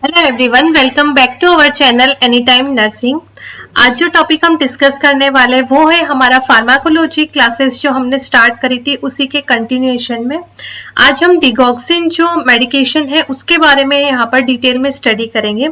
Hello everyone, welcome back to our channel any time nursing. आज जो topic हम discuss करने वाले वो है हमारा फार्माकोलॉजी क्लासेस जो हमने स्टार्ट करी थी उसी के कंटिन्यूएशन में। आज हम डिगॉक्सिन जो मेडिकेशन है उसके बारे में यहाँ पर डिटेल में स्टडी करेंगे।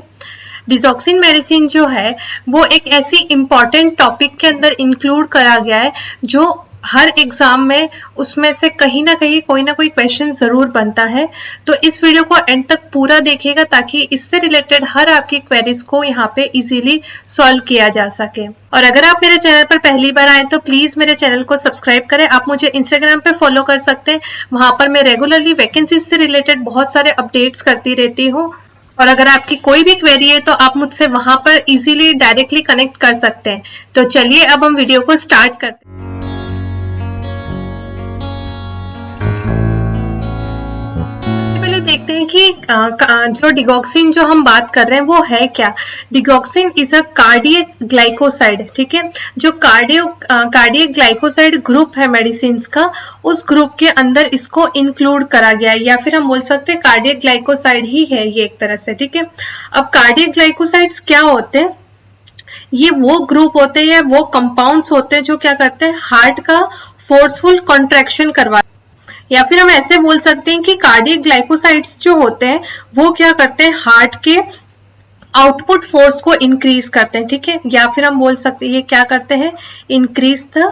डिगॉक्सिन मेडिसिन जो है वो एक ऐसी इंपॉर्टेंट टॉपिक के अंदर इंक्लूड करा गया है जो हर एग्जाम में उसमें से कहीं ना कहीं कोई ना कोई क्वेश्चन जरूर बनता है। तो इस वीडियो को एंड तक पूरा देखिएगा ताकि इससे रिलेटेड हर आपकी क्वेरीज को यहाँ पे इजीली सॉल्व किया जा सके। और अगर आप मेरे चैनल पर पहली बार आए तो प्लीज मेरे चैनल को सब्सक्राइब करें। आप मुझे इंस्टाग्राम पे फॉलो कर सकते हैं, वहां पर मैं रेगुलरली वैकेंसीज से रिलेटेड बहुत सारे अपडेट्स करती रहती हूँ। और अगर आपकी कोई भी क्वेरी है तो आप मुझसे वहां पर इजीली डायरेक्टली कनेक्ट कर सकते हैं। तो चलिए अब हम वीडियो को स्टार्ट करते हैं। देखते हैं कि जो डिगॉक्सिन जो हम बात कर रहे हैं वो है क्या। Digoxin is a cardiac glycoside, ठीक है। जो कार्डियक ग्लाइकोसाइड ग्रुप है मेडिसिन का, उस ग्रुप के अंदर इसको इंक्लूड करा गया है, या फिर हम बोल सकते हैं कार्डियक ग्लाइकोसाइड ही है ये एक तरह से, ठीक है। अब कार्डियक ग्लाइकोसाइड्स क्या होते हैं? ये वो ग्रुप होते हैं या वो कंपाउंड्स होते हैं जो क्या करते हैं, हार्ट का फोर्सफुल कॉन्ट्रैक्शन करवा, या फिर हम ऐसे बोल सकते हैं कि कार्डियक ग्लाइकोसाइड्स जो होते हैं वो क्या करते हैं, हार्ट के आउटपुट फोर्स को इंक्रीज करते हैं, ठीक है। या फिर हम बोल सकते हैं ये क्या करते हैं, increase the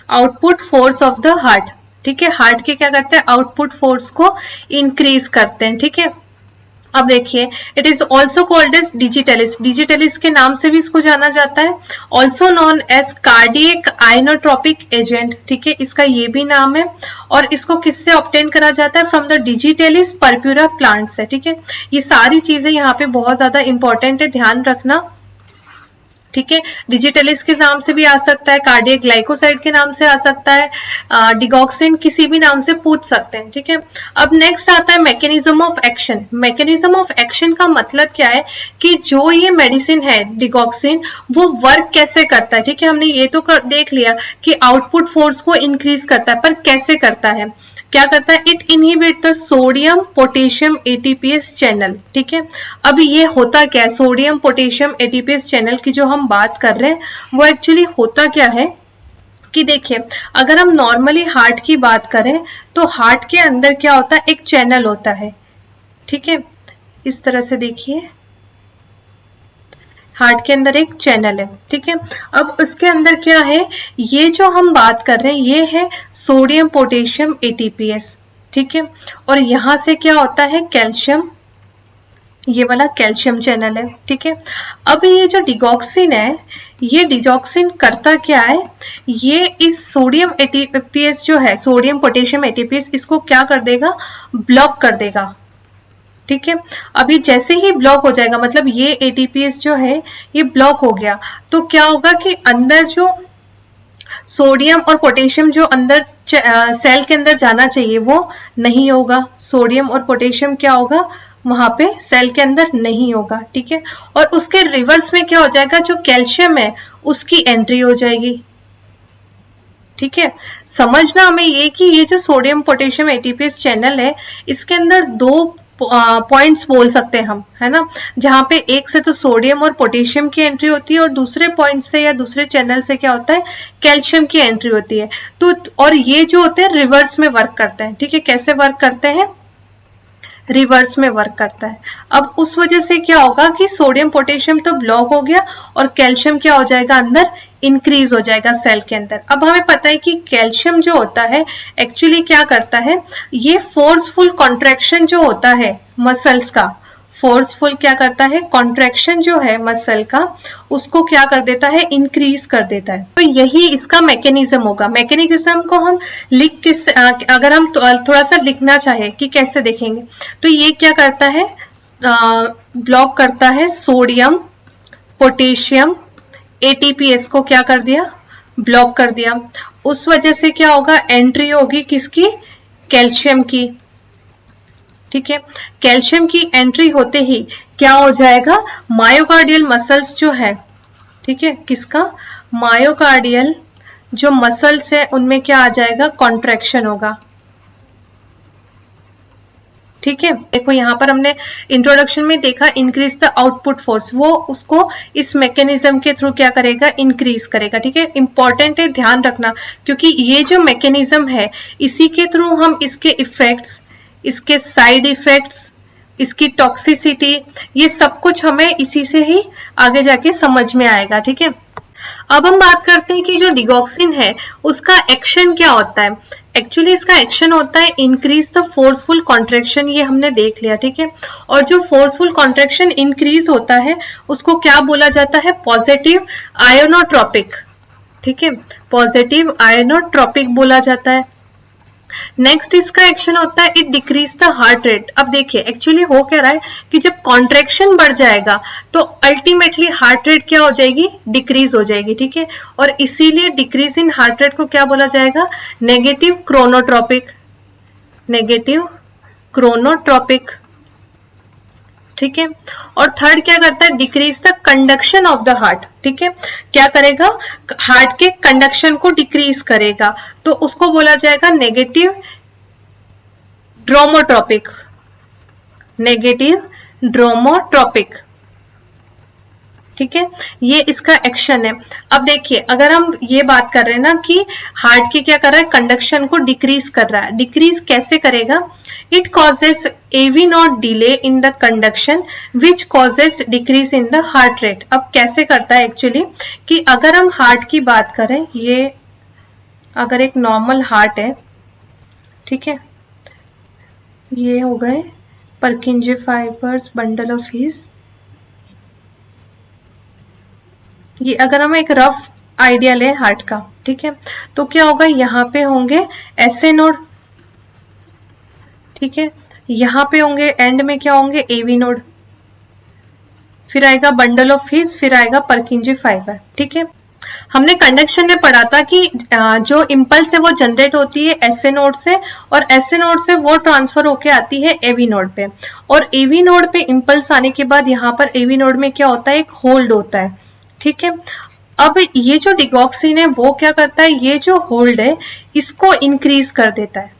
output force of the heart, ठीक है। हार्ट के क्या करते हैं, आउटपुट फोर्स को इंक्रीज करते हैं, ठीक है। अब देखिए, it is also called as digitalis. Digitalis के नाम से भी इसको जाना जाता है, also known as cardiac inotropic agent, ठीक है। इसका ये भी नाम है। और इसको किससे ऑब्टेन करा जाता है, फ्रॉम द डिजिटलिस पर्प्यूरा प्लांट से, ठीक है। ये सारी चीजें यहाँ पे बहुत ज्यादा इंपॉर्टेंट है, ध्यान रखना, ठीक है। डिजिटलिस के नाम से भी आ सकता है, कार्डियक ग्लाइकोसाइड के नाम से आ सकता है, डिगॉक्सिन किसी भी नाम से पूछ सकते हैं, ठीक है। अब नेक्स्ट आता है mechanism of action. Mechanism of action का मतलब क्या है कि जो ये मेडिसिन है डिगॉक्सिन वो वर्क कैसे करता है, ठीक है। हमने ये तो देख लिया कि आउटपुट फोर्स को इंक्रीज करता है, पर कैसे करता है, क्या करता है, it inhibit the sodium potassium ATPase channel, ठीक है। अब ये होता क्या है, सोडियम पोटेशियम एटीपीएस चैनल की जो हम बात कर रहे हैं वो एक्चुअली होता क्या है कि देखिए, अगर हम नॉर्मली हार्ट की बात करें तो हार्ट के अंदर क्या होता है, एक चैनल होता है, ठीक है। इस तरह से देखिए, हार्ट के अंदर एक चैनल है, ठीक है। अब उसके अंदर क्या है, ये जो हम बात कर रहे हैं ये है सोडियम पोटेशियम एटीपीएस, ठीक है। और यहां से क्या होता है, कैल्शियम, ये वाला कैल्शियम चैनल है, ठीक है। अब ये जो डिगॉक्सिन है, ये डिगॉक्सिन करता क्या है, ये इस सोडियम एटीपीएस जो है, सोडियम पोटेशियम एटीपीएस, इसको क्या कर देगा, ब्लॉक कर देगा, ठीक है। अभी जैसे ही ब्लॉक हो जाएगा, मतलब ये एटीपीएस जो है ये ब्लॉक हो गया, तो क्या होगा कि अंदर जो सोडियम और पोटेशियम जो अंदर सेल के अंदर जाना चाहिए वो नहीं होगा। सोडियम और पोटेशियम क्या होगा, वहां पे सेल के अंदर नहीं होगा, ठीक है। और उसके रिवर्स में क्या हो जाएगा, जो कैल्शियम है उसकी एंट्री हो जाएगी, ठीक है। समझना हमें ये कि ये जो सोडियम पोटेशियम एटीपीएस चैनल है इसके अंदर दो पॉइंट्स बोल सकते हैं हम, है ना, जहां पे एक से तो सोडियम और पोटेशियम की एंट्री होती है और दूसरे पॉइंट से या दूसरे चैनल से क्या होता है, कैल्शियम की एंट्री होती है। तो और ये जो होते हैं रिवर्स में वर्क करते हैं, ठीक है। कैसे वर्क करते हैं, रिवर्स में वर्क करता है। अब उस वजह से क्या होगा कि सोडियम पोटेशियम तो ब्लॉक हो गया और कैल्शियम क्या हो जाएगा, अंदर इंक्रीज हो जाएगा सेल के अंदर। अब हमें पता है कि कैल्शियम जो होता है एक्चुअली क्या करता है, ये फोर्सफुल कॉन्ट्रैक्शन जो होता है मसल्स का, फोर्सफुल क्या करता है, कॉन्ट्रैक्शन जो है मसल का, उसको क्या कर देता है, इंक्रीज कर देता है। तो यही इसका मैकेनिज्म होगा। मैकेनिज्म को हम लिख के, अगर हम थोड़ा सा लिखना चाहे कि कैसे देखेंगे, तो ये क्या करता है, ब्लॉक करता है सोडियम पोटेशियम एटीपीएस को, क्या कर दिया, ब्लॉक कर दिया। उस वजह से क्या होगा, एंट्री होगी किसकी, कैल्शियम की, ठीक है। कैल्शियम की एंट्री होते ही क्या हो जाएगा, मायोकार्डियल मसल्स जो है, ठीक है, किसका, मायोकार्डियल जो मसल्स है उनमें क्या आ जाएगा, कॉन्ट्रैक्शन होगा, ठीक है। देखो यहाँ पर हमने इंट्रोडक्शन में देखा इंक्रीज द आउटपुट फोर्स, वो उसको इस मैकेनिज्म के थ्रू क्या करेगा, इंक्रीज करेगा। ठीक है, इंपॉर्टेंट है, ध्यान रखना, क्योंकि ये जो मैकेनिज्म है इसी के थ्रू हम इसके इफेक्ट्स, इसके साइड इफेक्ट्स, इसकी टॉक्सिसिटी, ये सब कुछ हमें इसी से ही आगे जाके समझ में आएगा। ठीक है, अब हम बात करते हैं कि जो डिगॉक्सिन है उसका एक्शन क्या होता है। एक्चुअली इसका एक्शन होता है इंक्रीज द फोर्सफुल कॉन्ट्रैक्शन, ये हमने देख लिया। ठीक है, और जो फोर्सफुल कॉन्ट्रैक्शन इंक्रीज होता है उसको क्या बोला जाता है, पॉजिटिव आयोनोट्रोपिक। ठीक है, पॉजिटिव आयोनोट्रोपिक बोला जाता है। नेक्स्ट इसका एक्शन होता है it decrease the heart rate. अब देखिए एक्चुअली हो क्या रहा है कि जब कॉन्ट्रैक्शन बढ़ जाएगा तो अल्टीमेटली हार्ट रेट क्या हो जाएगी, डिक्रीज हो जाएगी। ठीक है, और इसीलिए डिक्रीज इन हार्ट रेट को क्या बोला जाएगा, नेगेटिव क्रोनोट्रोपिक, नेगेटिव क्रोनोट्रोपिक। ठीक है, और थर्ड क्या करता है, decrease the conduction of the heart. ठीक है, क्या करेगा, हार्ट के कंडक्शन को डिक्रीज करेगा, तो उसको बोला जाएगा नेगेटिव ड्रोमोट्रोपिक, नेगेटिव ड्रोमोट्रोपिक। ठीक है, ये इसका एक्शन है। अब देखिए अगर हम ये बात कर रहे हैं ना कि हार्ट के क्या कर रहा है, कंडक्शन को डिक्रीज कर रहा है, डिक्रीज कैसे करेगा, it causes AV not delay in the conduction which causes decrease in the heart rate. अब कैसे करता है एक्चुअली कि अगर हम हार्ट की बात करें, ये अगर एक नॉर्मल हार्ट है, ठीक है, ये हो गए Purkinje fibres, bundle of His, ये अगर हम एक रफ आइडिया लें हार्ट का, ठीक है, तो क्या होगा, यहाँ पे होंगे एसए नोड, ठीक है, यहाँ पे होंगे एंड में क्या होंगे, एवी नोड, फिर आएगा बंडल ऑफ हीज, फिर आएगा परकिंजे फाइबर। ठीक है, हमने कंडक्शन में पढ़ा था कि जो इंपल्स है वो जनरेट होती है एसए नोड से, और एसए नोड से वो ट्रांसफर होके आती है एवी नोड पे, और एवी नोड पे इंपल्स आने के बाद यहाँ पर एवी नोड में क्या होता है, एक होल्ड होता है। ठीक है, अब ये जो डिगॉक्सिन है वो क्या करता है, ये जो होल्ड है इसको इंक्रीज कर देता है।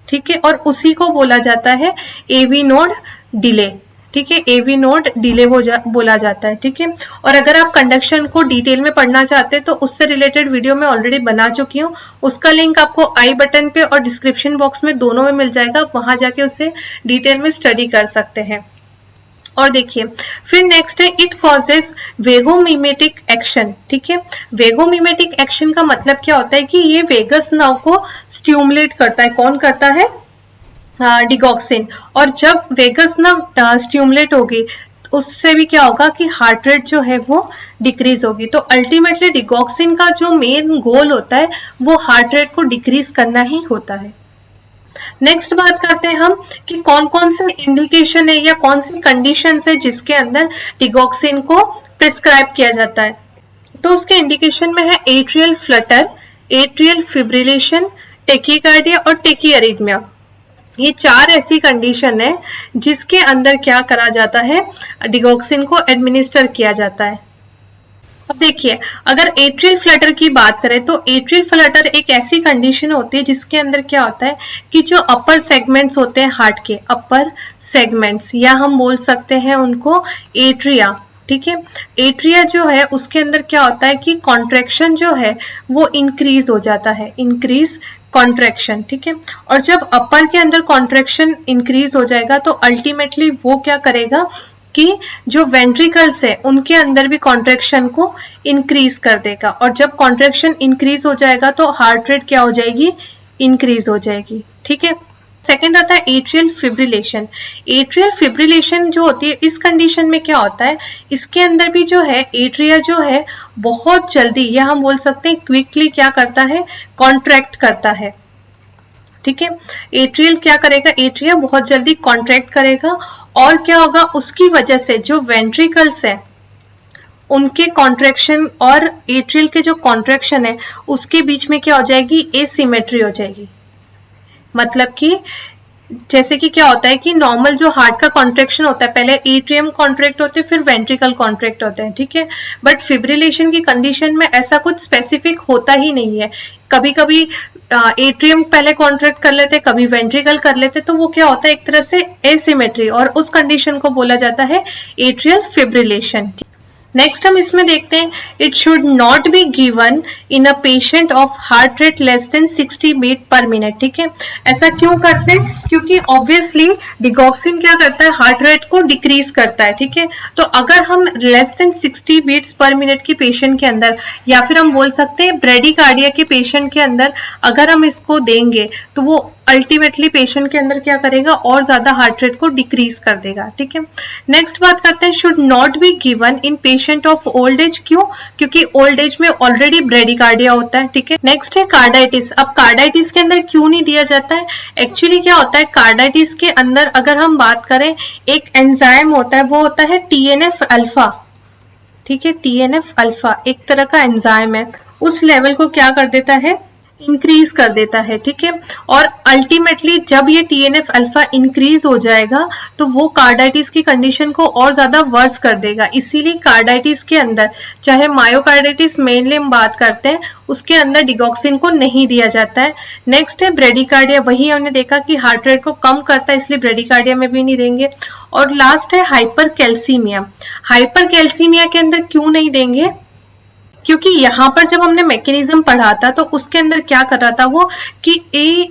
ठीक है, और उसी को बोला जाता है एवी नोड डिले। ठीक है, एवी नोड डिले बोला जाता है। ठीक है, और अगर आप कंडक्शन को डिटेल में पढ़ना चाहते हैं तो उससे रिलेटेड वीडियो मैं ऑलरेडी बना चुकी हूँ, उसका लिंक आपको आई बटन पे और डिस्क्रिप्शन बॉक्स में दोनों में मिल जाएगा, वहां जाके उसे डिटेल में स्टडी कर सकते हैं। और देखिए फिर नेक्स्ट है इट कॉजेज वेगोमिमेटिक एक्शन। ठीक है, वेगोमिमेटिक एक्शन का मतलब क्या होता है कि ये वेगस नर्व को स्टिमुलेट करता है। कौन करता है, डिगॉक्सिन। और जब वेगस नर्व स्टिमुलेट होगी उससे भी क्या होगा कि हार्ट रेट जो है वो डिक्रीज होगी। तो अल्टीमेटली डिगॉक्सिन का जो मेन गोल होता है वो हार्ट रेट को डिक्रीज करना ही होता है। नेक्स्ट बात करते हैं हम कि कौन कौन से इंडिकेशन है या कौन सी कंडीशन है जिसके अंदर डिगॉक्सिन को प्रिस्क्राइब किया जाता है। तो उसके इंडिकेशन में है atrial Flutter, atrial fibrillation, tachycardia और टेकीअरिथमिया। ये चार ऐसी कंडीशन है जिसके अंदर क्या करा जाता है, डिगॉक्सिन को एडमिनिस्टर किया जाता है। अब देखिए अगर एट्रियल फ्लटर की बात करें तो एट्रियल फ्लटर एक ऐसी कंडीशन होती है जिसके अंदर क्या होता है कि जो अपर सेगमेंट्स होते हैं हार्ट के, अपर सेगमेंट्स, या हम बोल सकते हैं उनको एट्रिया। ठीक है, एट्रिया जो है उसके अंदर क्या होता है कि कॉन्ट्रैक्शन जो है वो इंक्रीज हो जाता है, इंक्रीज कॉन्ट्रैक्शन। ठीक है, और जब अपर के अंदर कॉन्ट्रैक्शन इंक्रीज हो जाएगा तो अल्टीमेटली वो क्या करेगा कि जो वेंट्रिकल्स है उनके अंदर भी कॉन्ट्रैक्शन को इंक्रीज कर देगा, और जब कॉन्ट्रैक्शन इंक्रीज हो जाएगा तो हार्ट रेट क्या हो जाएगी, इंक्रीज हो जाएगी। ठीक है, सेकेंड आता है एट्रियल फिब्रिलेशन। एट्रियल फिब्रिलेशन जो होती है इस कंडीशन में क्या होता है, इसके अंदर भी जो है एट्रिया जो है बहुत जल्दी, या हम बोल सकते हैं क्विकली क्या करता है, कॉन्ट्रैक्ट करता है। ठीक है, एट्रियल क्या करेगा, एट्रिया बहुत जल्दी कॉन्ट्रैक्ट करेगा, और क्या होगा, उसकी वजह से जो वेंट्रिकल्स है उनके कॉन्ट्रैक्शन और एट्रियल के जो कॉन्ट्रैक्शन है उसके बीच में क्या हो जाएगी, एसिमेट्री हो जाएगी। मतलब कि जैसे कि क्या होता है कि नॉर्मल जो हार्ट का कॉन्ट्रैक्शन होता है, पहले एट्रियम कॉन्ट्रैक्ट होते हैं, फिर वेंट्रिकल कॉन्ट्रैक्ट होते हैं, ठीक है। बट फिब्रिलेशन की कंडीशन में ऐसा कुछ स्पेसिफिक होता ही नहीं है। कभी कभी एट्रियम पहले कॉन्ट्रैक्ट कर लेते, कभी वेंट्रिकल कर लेते, तो वो क्या होता है, एक तरह से एसिमेट्री, और उस कंडीशन को बोला जाता है एट्रियल फिब्रिलेशन। नेक्स्ट हम इसमें देखते हैं, it should not be given in a patient of heart rate less than 60 beat per minute, ठीक है। ऐसा क्यों करते हैं, क्योंकि ऑब्वियसली डिगॉक्सिन क्या करता है, हार्ट रेट को डिक्रीज करता है, ठीक है। तो अगर हम less than 60 beats per minute की पेशेंट के अंदर, या फिर हम बोल सकते हैं ब्रेडिकार्डिया के पेशेंट के अंदर अगर हम इसको देंगे, तो वो अल्टीमेटली पेशेंट के अंदर क्या करेगा, और ज्यादा हार्ट रेट को डिक्रीज कर देगा, ठीक है। नेक्स्ट बात करते हैं, should not be given in patient of old age. क्यों, क्योंकि ओल्ड एज में ऑलरेडी ब्रेडिकार्डिया होता है, ठीक है। नेक्स्ट है कार्डाइटिस। अब कार्डाइटिस के अंदर क्यों नहीं दिया जाता है, एक्चुअली क्या होता है, कार्डाइटिस के अंदर अगर हम बात करें, एक एंजाइम होता है, वो होता है TNF अल्फा, ठीक है। TNF अल्फा एक तरह का एंजाइम है, उस लेवल को क्या कर देता है, इंक्रीज कर देता है, ठीक है। और अल्टीमेटली जब ये TNF अल्फा इंक्रीज हो जाएगा, तो वो कार्डाइटिस की कंडीशन को और ज्यादा वर्स कर देगा। इसीलिए कार्डाइटिस के अंदर, चाहे मायोकार्डाइटिस मेनली हम बात करते हैं, उसके अंदर डिगॉक्सिन को नहीं दिया जाता है। नेक्स्ट है ब्रेडिकार्डिया, वही हमने देखा कि हार्ट रेट को कम करता है, इसलिए ब्रेडिकार्डिया में भी नहीं देंगे। और लास्ट है हाइपरकैल्सीमिया। हाइपरकैल्सीमिया के अंदर क्यों नहीं देंगे, क्योंकि यहाँ पर जब हमने मैकेनिज्म पढ़ा था, तो उसके अंदर क्या कर रहा था वो, कि ए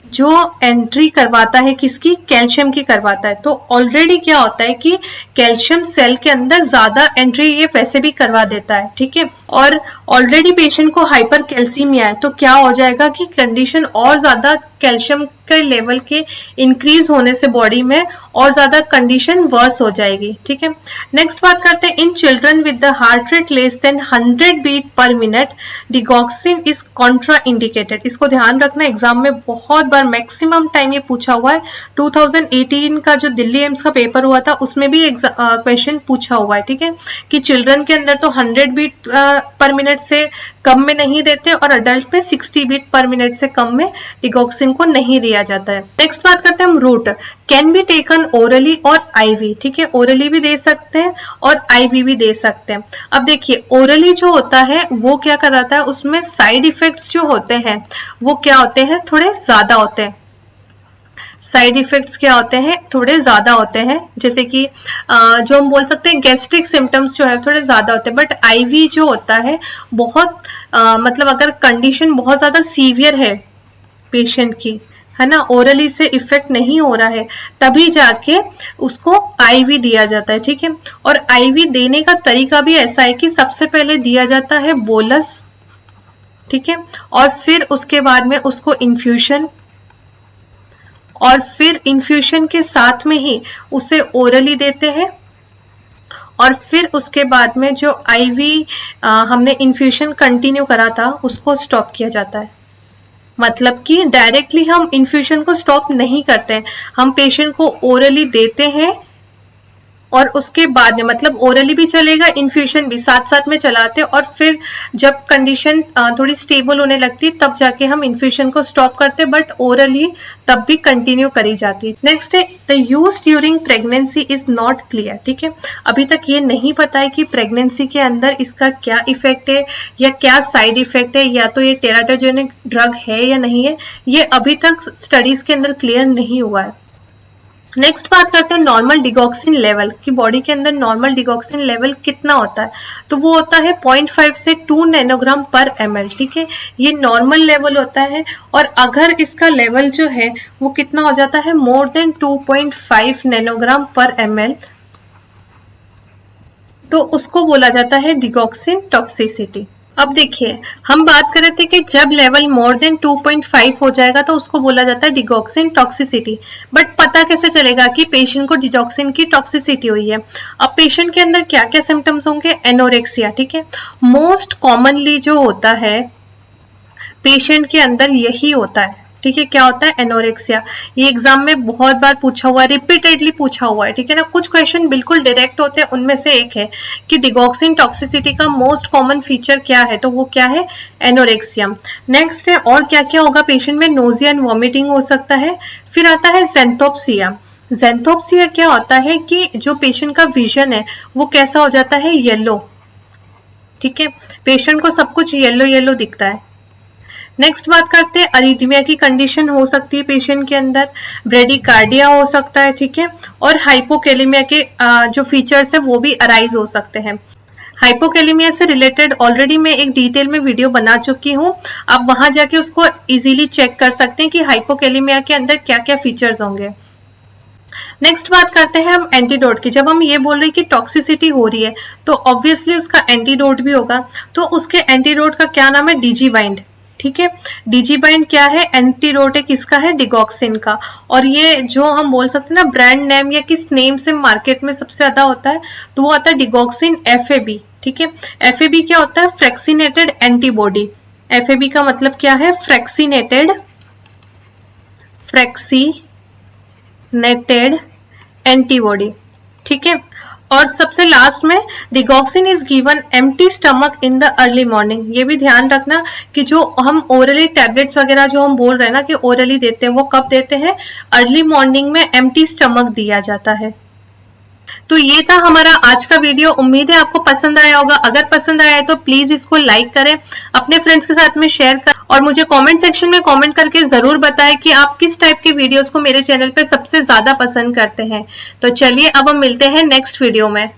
जो एंट्री करवाता है किसकी, कैल्शियम की करवाता है। तो ऑलरेडी क्या होता है कि कैल्शियम सेल के अंदर ज्यादा एंट्री ये वैसे भी करवा देता है, ठीक है। और ऑलरेडी पेशेंट को हाइपर कैल्सीमिया है, तो क्या हो जाएगा कि कंडीशन और ज्यादा कैल्शियम के लेवल के इंक्रीज होने से बॉडी में और ज्यादा कंडीशन वर्स हो जाएगी, ठीक है। नेक्स्ट बात करते हैं, in children with the heart rate less than 100 beat per minute digoxin is contraindicated. इसको ध्यान रखना, एग्जाम में बहुत बार मैक्सिमम टाइम ये पूछा हुआ है। 2018 का जो दिल्ली एम्स का पेपर हुआ था, उसमें भी क्वेश्चन पूछा हुआ है, ठीक है, कि चिल्ड्रन के अंदर तो 100 बीट पर मिनट से कम में नहीं देते, और अडल्ट में 60 बीट पर मिनट से कम में डिगॉक्सिन को नहीं दिया जाता है। नेक्स्ट बात करते हैं हम route. Can be taken orally और IV, ठीक है। ओरली भी दे सकते हैं और IV भी दे सकते हैं। अब देखिए, ओरली जो होता है वो क्या कराता है, उसमें साइड इफेक्ट्स जो होते हैं वो क्या होते हैं, थोड़े ज्यादा होते हैं। साइड इफेक्ट्स क्या होते हैं, थोड़े ज्यादा होते हैं, जैसे कि जो हम बोल सकते हैं गैस्ट्रिक सिम्टम्स जो है थोड़े ज्यादा होते हैं। बट IV जो होता है बहुत मतलब अगर कंडीशन बहुत ज्यादा सीवियर है पेशेंट की, है ना, ओरली से इफेक्ट नहीं हो रहा है, तभी जाके उसको IV दिया जाता है, ठीक है। और IV देने का तरीका भी ऐसा है कि सबसे पहले दिया जाता है बोलस, ठीक है, और फिर उसके बाद में उसको इन्फ्यूशन, और फिर इन्फ्यूशन के साथ में ही उसे ओरली देते हैं, और फिर उसके बाद में जो IV हमने इन्फ्यूशन कंटिन्यू करा था उसको स्टॉप किया जाता है। मतलब कि डायरेक्टली हम इन्फ्यूशन को स्टॉप नहीं करते हैं, हम पेशेंट को ओरली देते हैं, और उसके बाद में मतलब ओरली भी चलेगा, इन्फ्यूशन भी साथ साथ में चलाते, और फिर जब कंडीशन थोड़ी स्टेबल होने लगती तब जाके हम इन्फ्यूशन को स्टॉप करते, बट ओरली तब भी कंटिन्यू करी जाती। नेक्स्ट है, the use during pregnancy is not clear, ठीक है। अभी तक ये नहीं पता है कि प्रेगनेंसी के अंदर इसका क्या इफेक्ट है या क्या साइड इफेक्ट है, या तो ये टेराटोजेनिक ड्रग है या नहीं है, ये अभी तक स्टडीज के अंदर क्लियर नहीं हुआ है। नेक्स्ट बात करते हैं नॉर्मल डिगॉक्सिन लेवल की। बॉडी के अंदर नॉर्मल डिगॉक्सिन लेवल कितना होता है, तो वो होता है 0.5 से 2 नैनोग्राम पर ml, ठीक है। ये नॉर्मल लेवल होता है, और अगर इसका लेवल जो है वो कितना हो जाता है, मोर देन 2.5 नैनोग्राम पर ml, तो उसको बोला जाता है डिगॉक्सिन टॉक्सिसिटी। अब देखिए, हम बात कर रहे थे कि जब लेवल मोर देन 2.5 हो जाएगा तो उसको बोला जाता है डिगॉक्सिन टॉक्सिसिटी। बट पता कैसे चलेगा कि पेशेंट को डिगॉक्सिन की टॉक्सिसिटी हुई है। अब पेशेंट के अंदर क्या क्या सिम्टम्स होंगे, एनोरेक्सिया, ठीक है, मोस्ट कॉमनली जो होता है पेशेंट के अंदर यही होता है, ठीक है, क्या होता है एनोरेक्सिया। ये एग्जाम में बहुत बार पूछा हुआ है, रिपीटेडली पूछा हुआ है, ठीक है ना। कुछ क्वेश्चन बिल्कुल डायरेक्ट होते हैं, उनमें से एक है कि डिगॉक्सिन टॉक्सिसिटी का मोस्ट कॉमन फीचर क्या है, तो वो क्या है, एनोरेक्सिया। नेक्स्ट है और क्या क्या होगा पेशेंट में, नोजिया एंड वॉमिटिंग हो सकता है। फिर आता है ज़ेंथोप्सिया। ज़ेंथोप्सिया क्या होता है कि जो पेशेंट का विजन है वो कैसा हो जाता है, येलो, ठीक है, पेशेंट को सब कुछ येलो येलो दिखता है। नेक्स्ट बात करते हैं अरिथमिया की कंडीशन हो सकती है पेशेंट के अंदर, ब्रेडिकार्डिया हो सकता है, ठीक है, और हाइपोकैलिमिया के जो फीचर्स है वो भी अराइज हो सकते हैं। हाइपोकैलिमिया से रिलेटेड ऑलरेडी मैं एक डिटेल में वीडियो बना चुकी हूँ, आप वहां जाके उसको इजीली चेक कर सकते हैं कि हाइपोकैलिमिया के अंदर क्या क्या फीचर्स होंगे। नेक्स्ट बात करते हैं हम एंटीडोट की। जब हम ये बोल रहे हैं कि टॉक्सिसिटी हो रही है तो ऑब्वियसली उसका एंटीडोट भी होगा, तो उसके एंटीडोट का क्या नाम है, डिजीबाइंड, ठीक है। डिजीबाइंड क्या है, एंटीडोट है किसका है, डिगॉक्सिन का। और ये जो हम बोल सकते हैं ना ब्रांड नेम या किस नेम से मार्केट में सबसे ज्यादा होता है, तो वो आता है डिगॉक्सिन FAB, ठीक है। FAB क्या होता है, फ्रैक्सिनेटेड एंटीबॉडी। FAB का मतलब क्या है, फ्रैक्सिनेटेड एंटीबॉडी, ठीक है। और सबसे लास्ट में digoxin is given empty stomach in the early morning. ये भी ध्यान रखना कि जो हम ओरली टैबलेट्स वगैरह जो हम बोल रहे हैं ना कि ओरली देते हैं, वो कब देते हैं, अर्ली मॉर्निंग में एम्प्टी स्टमक दिया जाता है। तो ये था हमारा आज का वीडियो, उम्मीद है आपको पसंद आया होगा। अगर पसंद आया है तो प्लीज इसको लाइक करें, अपने फ्रेंड्स के साथ में शेयर करें और मुझे कमेंट सेक्शन में कमेंट करके जरूर बताएं कि आप किस टाइप के वीडियोस को मेरे चैनल पे सबसे ज्यादा पसंद करते हैं। तो चलिए अब हम मिलते हैं नेक्स्ट वीडियो में।